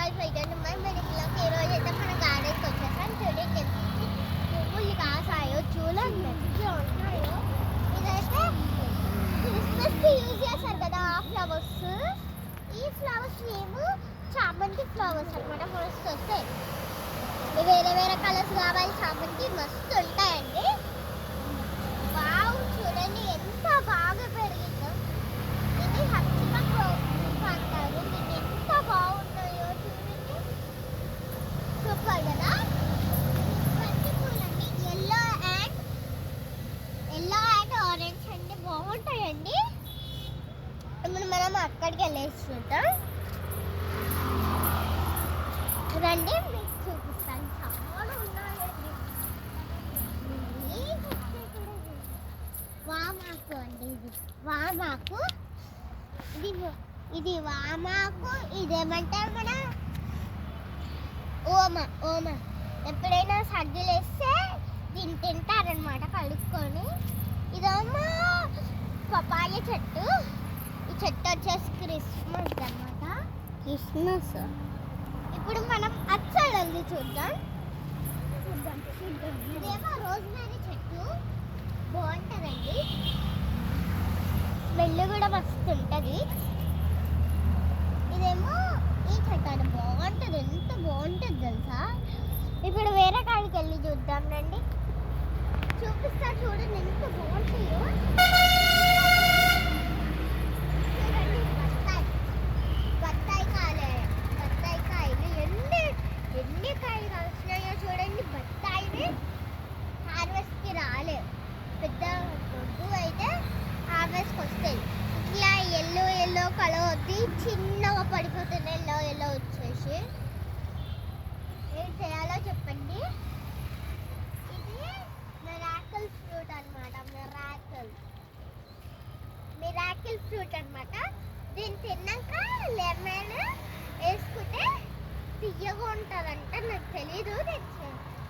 Guys welcome my blog. ఈ రోజు అయితే మనం గార్డెన్కి వచ్చేసాం. చూడండి పువ్వులు కాసాయో, చూడండి మంచిగా ఉన్నాయో. ఇదైతే క్రిస్మస్కి యూజ్ చేస్తారు కదా ఆ ఫ్లవర్స్. ఈ ఫ్లవర్స్ ఏమో చామంతి ఫ్లవర్స్ అనమాట. మస్తు వస్తాయి. వేరే వేరే కలర్స్ కావాలి చామంతి, మస్తు ఉంటాయండి. వావ్, చూడండి ఎంత బాగా పెరిగిందో. ఇది హచ్చిక అంటారు. దీన్ని ఎంత బాగున్నాయో చూడండి, సూపర్ కదా. ఇవన్నీ పూలండి, ఎల్లో అండ్ ఆరెంజ్ అండి, బాగుంటాయండి. ఇప్పుడు మనం అక్కడికి వెళ్ళేసి చూద్దాం రండి, మీకు చూపిస్తాను. చాలా ఉన్నాయండి. వామాకు అండి, ఇది వామాకు. ఇది వామాకు. ఇదేమంటారు మన ఓమ. ఎప్పుడైనా సర్దులు వేస్తే దీన్ని తింటారనమాట కలుపుకొని. ఇదేమో పపాయ చెట్టు. ఈ చెట్టు వచ్చేసి క్రిస్మస్ అనమాట. క్రిస్మస్. ఇప్పుడు మనం అచ్చళ్ళది చూద్దాం. ఇదేమో రోజ్మేరీ చెట్టు, బాగుంటుందండి. స్మెల్ కూడా మస్తు ఉంటుంది. ఇదేమో ఈ చెట్టు అని బాగుంటుంది, ఎంత బాగుంటుంది తెలుసా. ఇప్పుడు వేరే కాడికి వెళ్ళి చూద్దాం రండి, చూపిస్తా. చూడండి ఎంత బాగుంటాయో. చూడండి బత్తాయి కాయలు ఎన్ని కాయలు కాల్చినాయో చూడండి. బత్తాయిని హార్వెస్ట్కి రాలేదు, పెద్ద దొడ్డు అయితే హార్వెస్ట్కి వస్తాయి. ఇట్లా ఎల్లో కలర్ వద్ది చిన్నగా పడిపోతుంది. ఎల్లో వచ్చేసి ఏం చేయాలో చెప్పండి. ఇది మిరాకిల్ ఫ్రూట్ అనమాట. మిరాకిల్ ఫ్రూట్ అనమాట. దీన్ని తిన్నాక లెమన్ వేసుకుంటే తియ్యగా ఉంటుందంట. నాకు తెలీదు,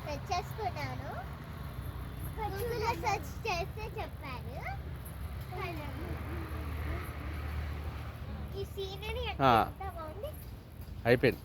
తెచ్చేసుకున్నాను. గూగుల్లో సెర్చ్ చేస్తే చెప్పారు. ఈ సీనరీ ఎంత బాగుంది. అయిపోయింది.